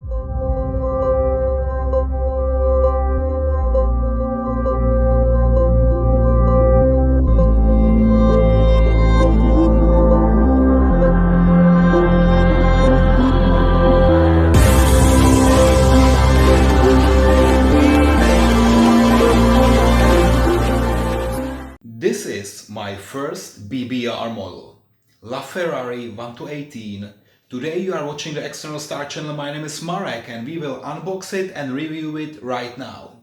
This is my first BBR model, LaFerrari 1-18. Today you are watching the External Star channel. My name is Marek and we will unbox it and review it right now.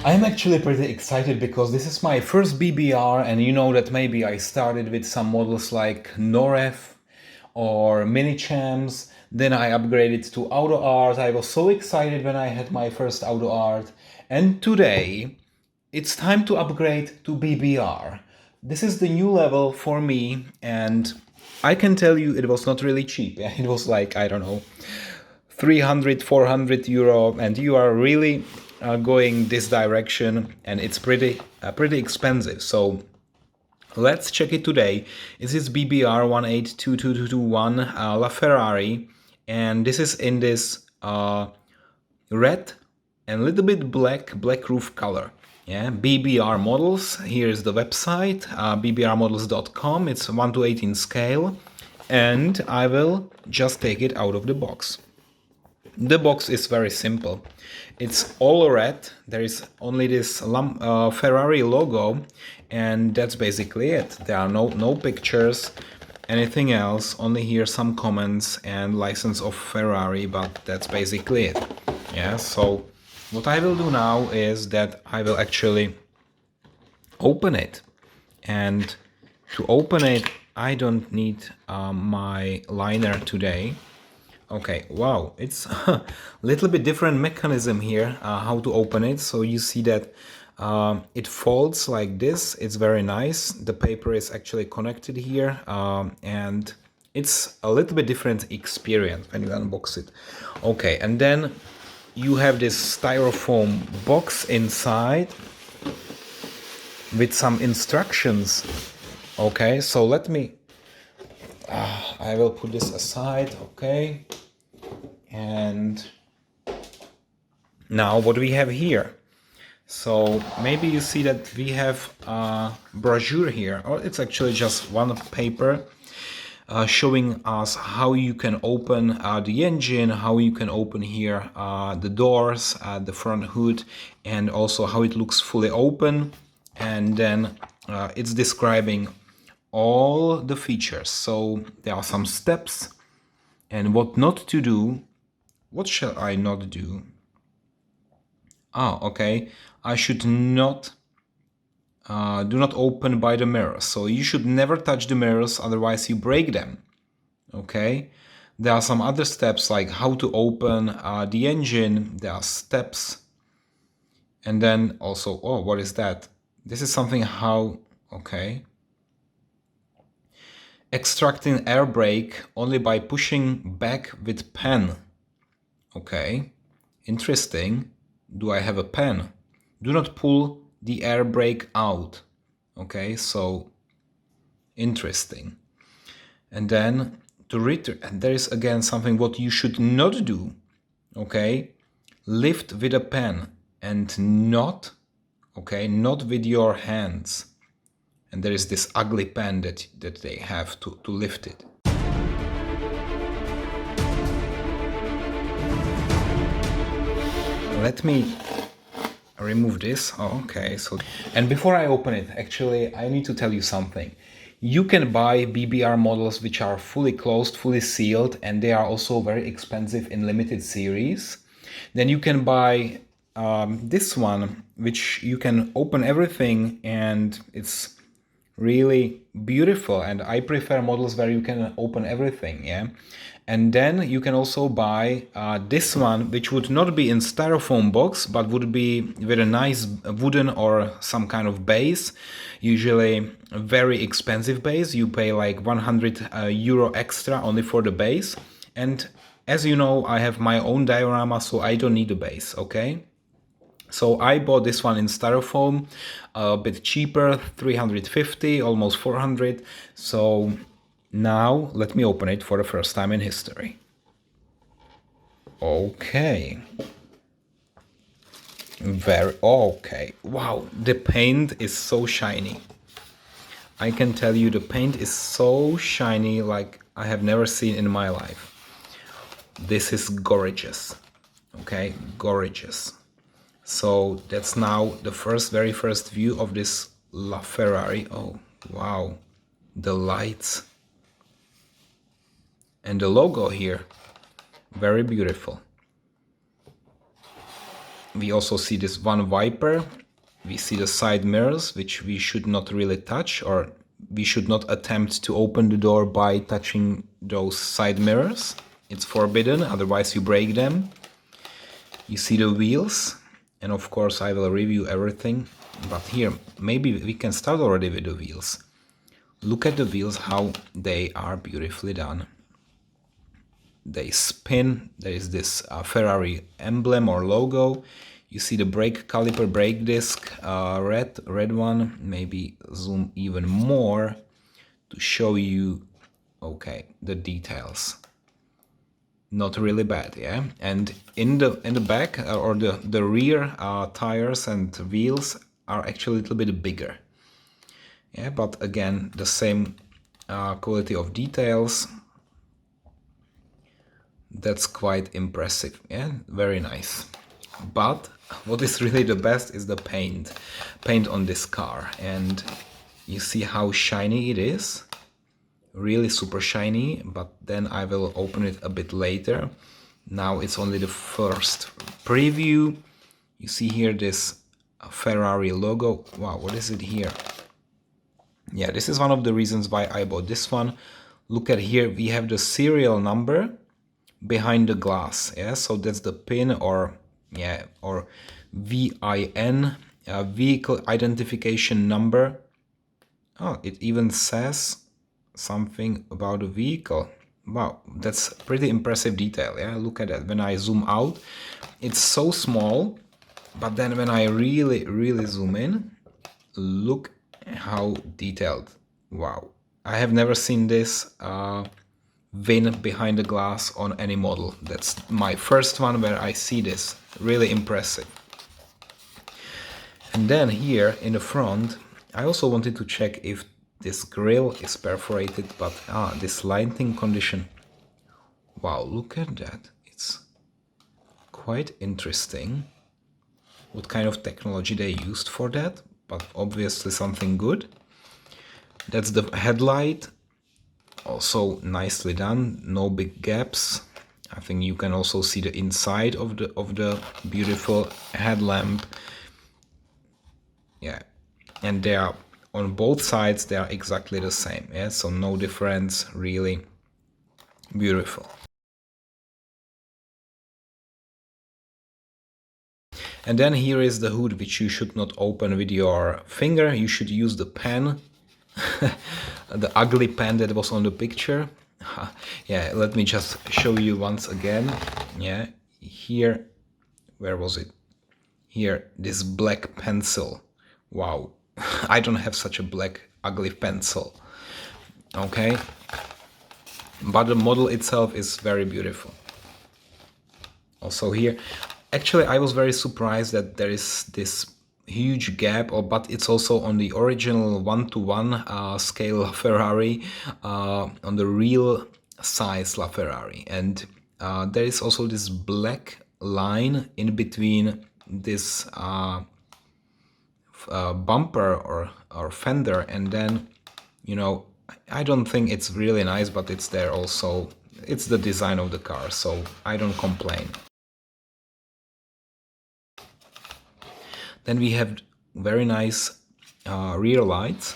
I'm actually pretty excited because this is my first BBR, and you know that maybe I started with some models like Noref or Mini Champs, then I upgraded to Auto Art. I was so excited when I had my first Auto Art, and today it's time to upgrade to BBR. This is the new level for me, and I can tell you it was not really cheap. It was like, I don't know, 300-400 euro, and you are really going this direction, and it's pretty expensive. So let's check it today. This is BBR 182221 LaFerrari, and this is in this red and a little bit black roof color. Yeah, BBR models. Here is the website, bbrmodels.com. It's 1-18 scale, and I will just take it out of the box. The box is very simple. It's all red. There is only this Ferrari logo, and that's basically it. There are no pictures, anything else. Only here some comments and license of Ferrari, but that's basically it. Yeah. So what I will do now is that I will actually open it, and to open it, I don't need my liner today. Okay, wow, it's a little bit different mechanism here, how to open it. So you see that it folds like this. It's very nice. The paper is actually connected here, and it's a little bit different experience when you unbox it. Okay, and then you have this styrofoam box inside with some instructions. Okay, so let me... I will put this aside, okay. And now what we have here. So maybe you see that we have a brochure here, or it's actually just one paper showing us how you can open the engine, how you can open here the doors, the front hood, and also how it looks fully open. And then it's describing all the features. So there are some steps and what not to do. What shall I not do? Okay. I should not do not open by the mirrors. So you should never touch the mirrors, otherwise you break them. Okay. There are some other steps like how to open the engine. There are steps. And then also, oh, what is that? This is something how, okay. Extracting air brake only by pushing back with pen. Okay, interesting. Do I have a pen? Do not pull the air brake out. Okay, so interesting. And then to return, and there is again something what you should not do. Okay, lift with a pen and not, okay, not with your hands. And there is this ugly pen that they have to lift it. Let me remove this. Oh, okay. So, and before I open it, actually, I need to tell you something. You can buy BBR models which are fully closed, fully sealed, and they are also very expensive in limited series. Then you can buy this one, which you can open everything, and it's really beautiful. And I prefer models where you can open everything, yeah. And then you can also buy this one, which would not be in styrofoam box, but would be with a nice wooden or some kind of base, usually a very expensive base. You pay like 100 euro extra only for the base. And As you know, I have my own diorama, so I don't need a base, okay? So I bought this one in styrofoam, a bit cheaper, 350, almost 400. So now let me open it for the first time in history. Okay. Very okay. Wow, the paint is so shiny. I can tell you the paint is so shiny like I have never seen in my life. This is gorgeous. Okay, gorgeous. So that's now the very first view of this LaFerrari. Oh, wow. The lights. And the logo here. Very beautiful. We also see this one wiper. We see the side mirrors, which we should not really touch, or we should not attempt to open the door by touching those side mirrors. It's forbidden, otherwise you break them. You see the wheels, and of course I will review everything. But here, maybe we can start already with the wheels. Look at the wheels, how they are beautifully done. They spin. There is this Ferrari emblem or logo. You see the brake caliper, brake disc, red one. Maybe zoom even more to show you, okay, the details. Not really bad, yeah. And in the back or the rear tires and wheels are actually a little bit bigger. Yeah, but again, the same quality of details. That's quite impressive, yeah, very nice. But what is really the best is the paint on this car, and you see how shiny it is, really super shiny. But then I will open it a bit later. Now it's only the first preview. You see here this Ferrari logo. Wow, what is it here? Yeah, this is one of the reasons why I bought this one. Look at here, we have the serial number behind the glass, yeah, so that's the pin, or yeah, or VIN, vehicle identification number. Oh, it even says something about the vehicle. Wow, that's pretty impressive detail, yeah. Look at that. When I zoom out, it's so small, but then when I really zoom in, look how detailed. Wow, I have never seen this VIN behind the glass on any model. That's my first one where I see this. Really impressive. And then here in the front, I also wanted to check if this grille is perforated, but this lighting condition. Wow, look at that. It's quite interesting what kind of technology they used for that, but obviously something good. That's the headlight. Also nicely done, no big gaps. I think you can also see the inside of the beautiful headlamp. Yeah, and they are on both sides, they are exactly the same. Yeah, so no difference, really beautiful. And then here is the hood, which you should not open with your finger. You should use the pen. The ugly pen that was on the picture. Yeah, let me just show you once again. Yeah, here, where was it? Here, this black pencil. Wow, I don't have such a black ugly pencil. Okay, but the model itself is very beautiful. Also here, actually I was very surprised that there is this huge gap, but it's also on the original 1:1 scale Ferrari, on the real size LaFerrari, and there is also this black line in between this bumper or fender, and then, you know, I don't think it's really nice, but it's there also. It's the design of the car, so I don't complain. Then we have very nice rear lights,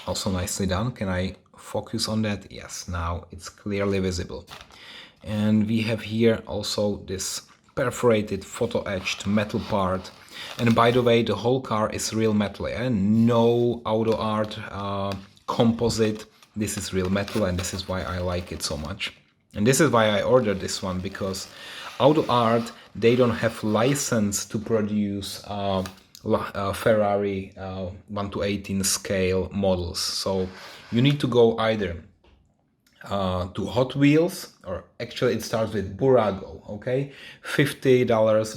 also nicely done. Can I focus on that? Yes, now it's clearly visible. And we have here also this perforated photo-etched metal part. And by the way, the whole car is real metal, and no auto art composite. This is real metal, and this is why I like it so much. And this is why I ordered this one, because Auto Art, they don't have license to produce Ferrari 1 to 18 scale models. So you need to go either to Hot Wheels, or actually it starts with Burago, okay? $50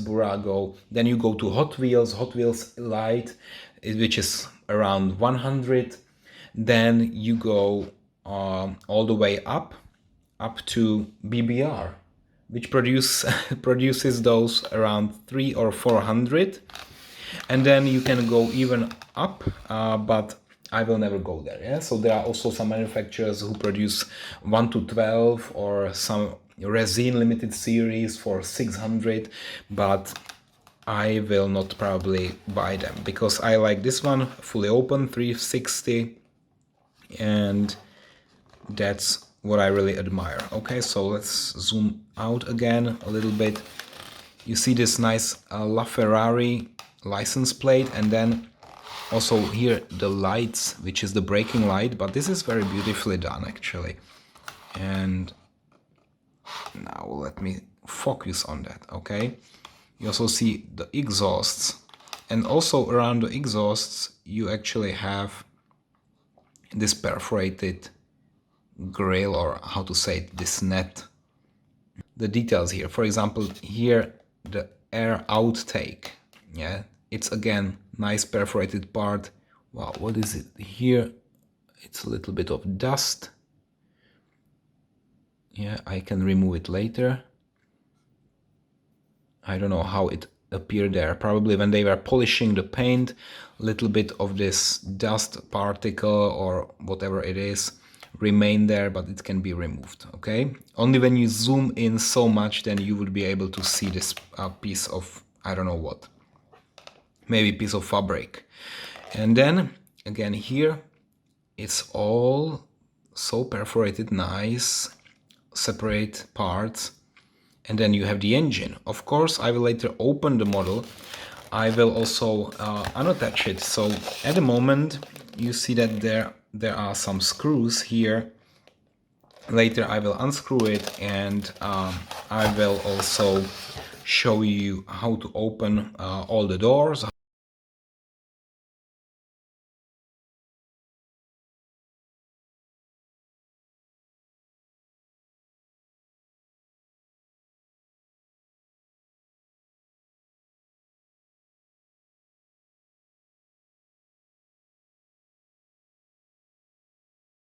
Burago. Then you go to Hot Wheels Lite, which is around 100. Then you go all the way up to BBR, which produces those around 300 or 400. And then you can go even up, but I will never go there. Yeah. So there are also some manufacturers who produce 1 to 12 or some resin limited series for 600, but I will not probably buy them because I like this one fully open 360, and that's what I really admire. Okay, so let's zoom out again a little bit. You see this nice LaFerrari license plate, and then also here the lights, which is the braking light, but this is very beautifully done actually. And now let me focus on that. Okay, you also see the exhausts, and also around the exhausts you actually have this perforated grill, or how to say it, this net. The details here, for example, here the air outtake, yeah, it's again nice perforated part. Wow, what is it here? It's a little bit of dust. Yeah, I can remove it later. I don't know how it appeared there. Probably when they were polishing the paint, a little bit of this dust particle or whatever it is remain there, but it can be removed. Okay, only when you zoom in so much, then you would be able to see this piece of, I don't know what, maybe piece of fabric. And then again here it's all so perforated, nice separate parts. And then you have the engine. Of course, I will later open the model. I will also unattach it. So at the moment, you see that there are some screws here. Later, I will unscrew it, and I will also show you how to open all the doors.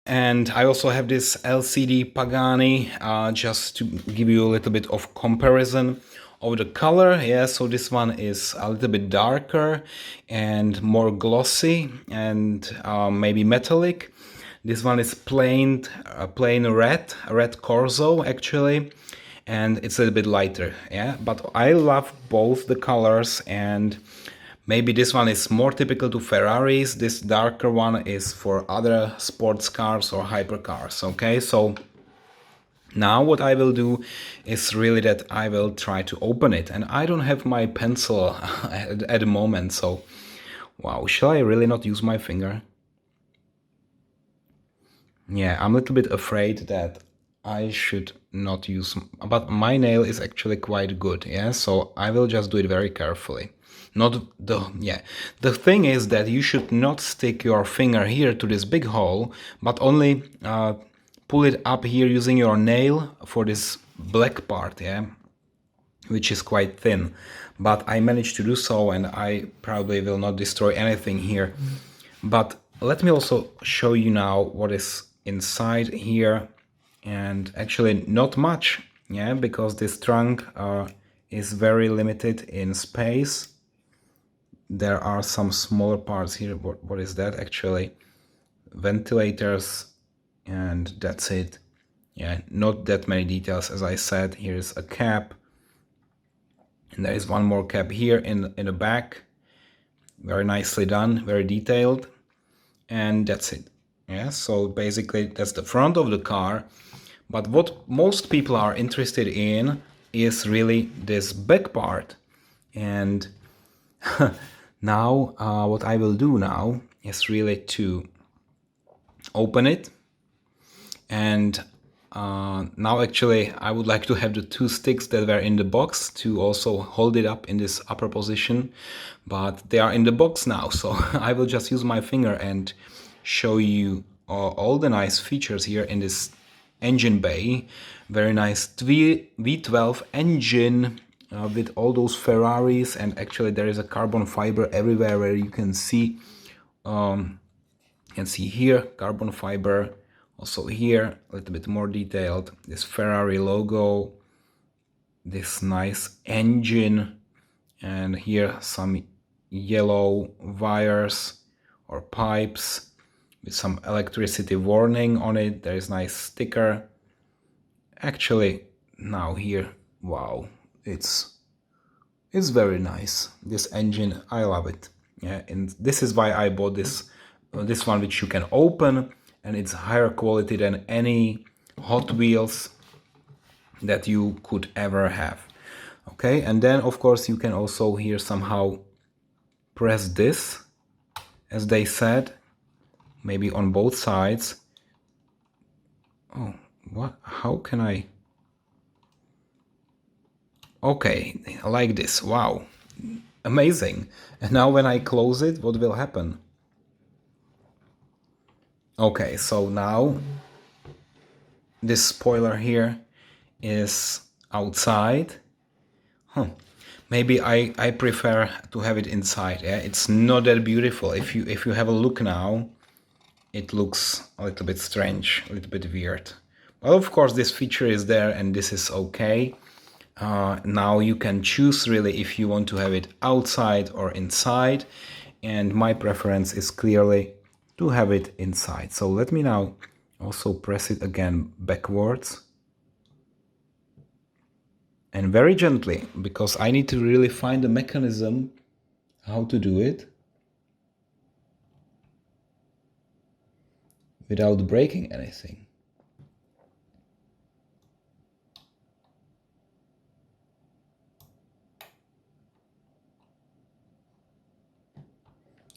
And I also have this LCD Pagani, just to give you a little bit of comparison of the color. Yeah, so this one is a little bit darker and more glossy and maybe metallic. This one is plain red Corso actually, and it's a little bit lighter. Yeah, but I love both the colors, and maybe this one is more typical to Ferraris. This darker one is for other sports cars or hypercars. Okay, so now what I will do is really that I will try to open it. And I don't have my pencil at the moment. So, wow, shall I really not use my finger? Yeah, I'm a little bit afraid that I should not use, but my nail is actually quite good. Yeah, so I will just do it very carefully. The thing is that you should not stick your finger here to this big hole, but only pull it up here using your nail for this black part, yeah, which is quite thin. But I managed to do so, and I probably will not destroy anything here. But let me also show you now what is inside here, and actually not much, yeah, because this trunk is very limited in space. There are some smaller parts here. What is that actually? Ventilators, and that's it. Yeah, not that many details. As I said, here's a cap, and there is one more cap here in the back. Very nicely done, very detailed, and that's it. Yeah, so basically that's the front of the car. But what most people are interested in is really this back part. And now what I will do now is really to open it, and Now actually I would like to have the two sticks that were in the box to also hold it up in this upper position, but they are in the box now, so I will just use my finger and show you all the nice features here in this engine bay. Very nice V12 engine with all those Ferraris, and actually there is a carbon fiber everywhere where you can see here carbon fiber. Also here a little bit more detailed, this Ferrari logo, this nice engine, and here some yellow wires or pipes with some electricity warning on it. There is nice sticker. Actually now here, wow, it's very nice, this engine. I love it. Yeah, and this is why I bought this one, which you can open, and it's higher quality than any Hot Wheels that you could ever have. Okay, and then of course you can also here somehow press this, as they said, maybe on both sides. Oh, what? How can I? Okay, like this. Wow, amazing. And now when I close it, what will happen? Okay, so now this spoiler here is outside. Maybe I prefer to have it inside. Yeah, it's not that beautiful. If you have a look now, it looks a little bit strange, a little bit weird. Well, of course, this feature is there, and this is okay. Now you can choose really if you want to have it outside or inside, and my preference is clearly to have it inside. So let me now also press it again backwards, and very gently, because I need to really find the mechanism how to do it without breaking anything.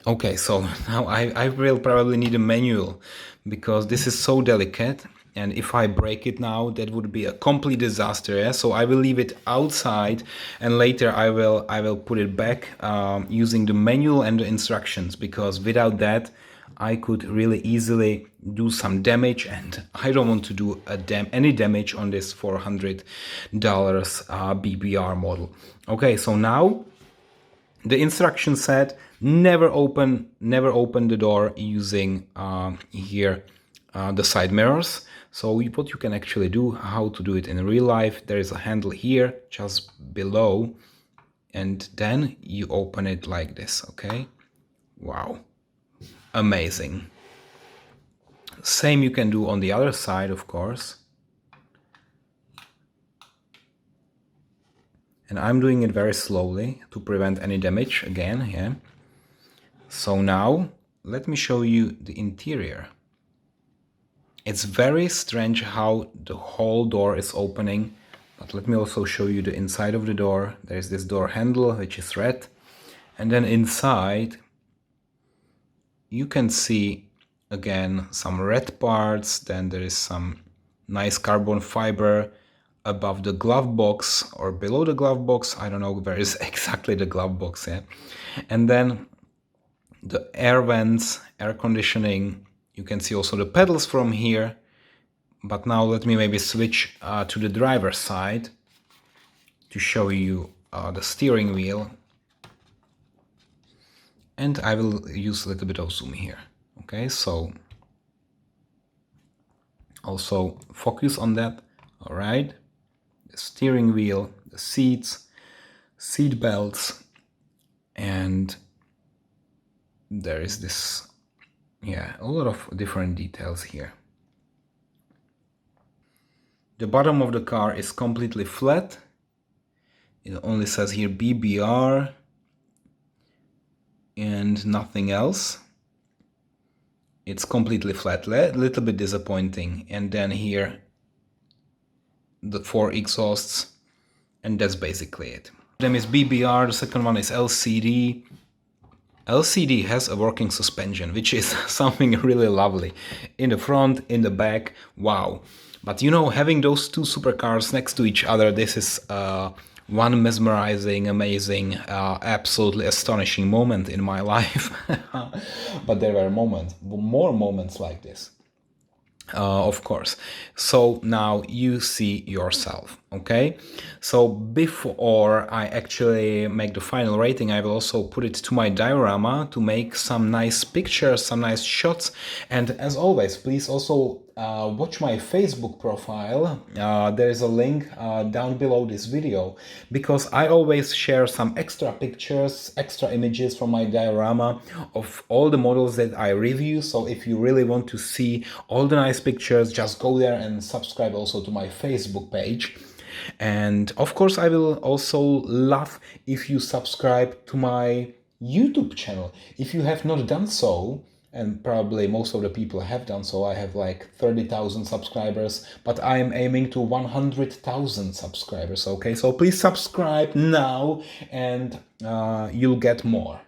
Okay, so now I will probably need a manual, because this is so delicate, and if I break it now, that would be a complete disaster. Yeah? So I will leave it outside, and later I will put it back using the manual and the instructions, because without that I could really easily do some damage, and I don't want to do any damage on this $400 BBR model. Okay, so now the instruction said never open the door using here the side mirrors. So what you can actually do, how to do it in real life, there is a handle here just below, and then you open it like this. Okay, wow, amazing. Same you can do on the other side, of course. And I'm doing it very slowly to prevent any damage again. Yeah. So now let me show you the interior. It's very strange how the whole door is opening, but let me also show you the inside of the door. There is this door handle, which is red, and then inside you can see again some red parts. Then there is some nice carbon fiber above the glove box or below the glove box. I don't know where is exactly the glove box. Yeah. And then the air vents, air conditioning. You can see also the pedals from here. But now let me maybe switch to the driver's side to show you the steering wheel. And I will use a little bit of zoom here. Okay, so also focus on that. All right, the steering wheel, the seats, seat belts, and there is this, yeah, a lot of different details here. The bottom of the car is completely flat. It only says here BBR and nothing else. It's completely flat, a little bit disappointing. And then here the 4 exhausts, and that's basically it. One is BBR, the second one is LCD. LCD has a working suspension, which is something really lovely. In the front, in the back, wow. But you know, having those two supercars next to each other, this is one mesmerizing, amazing, absolutely astonishing moment in my life. But there were more moments like this. Of course. So now you see yourself, okay? So before I actually make the final rating, I will also put it to my diorama to make some nice pictures, some nice shots. And as always, please also watch my Facebook profile. There is a link down below this video, because I always share some extra pictures, extra images from my diorama of all the models that I review. So if you really want to see all the nice pictures, just go there and subscribe also to my Facebook page. And of course, I will also love if you subscribe to my YouTube channel. If you have not done so, and probably most of the people have done so, I have like 30,000 subscribers, but I'm aiming to 100,000 subscribers, okay? So please subscribe now and you'll get more.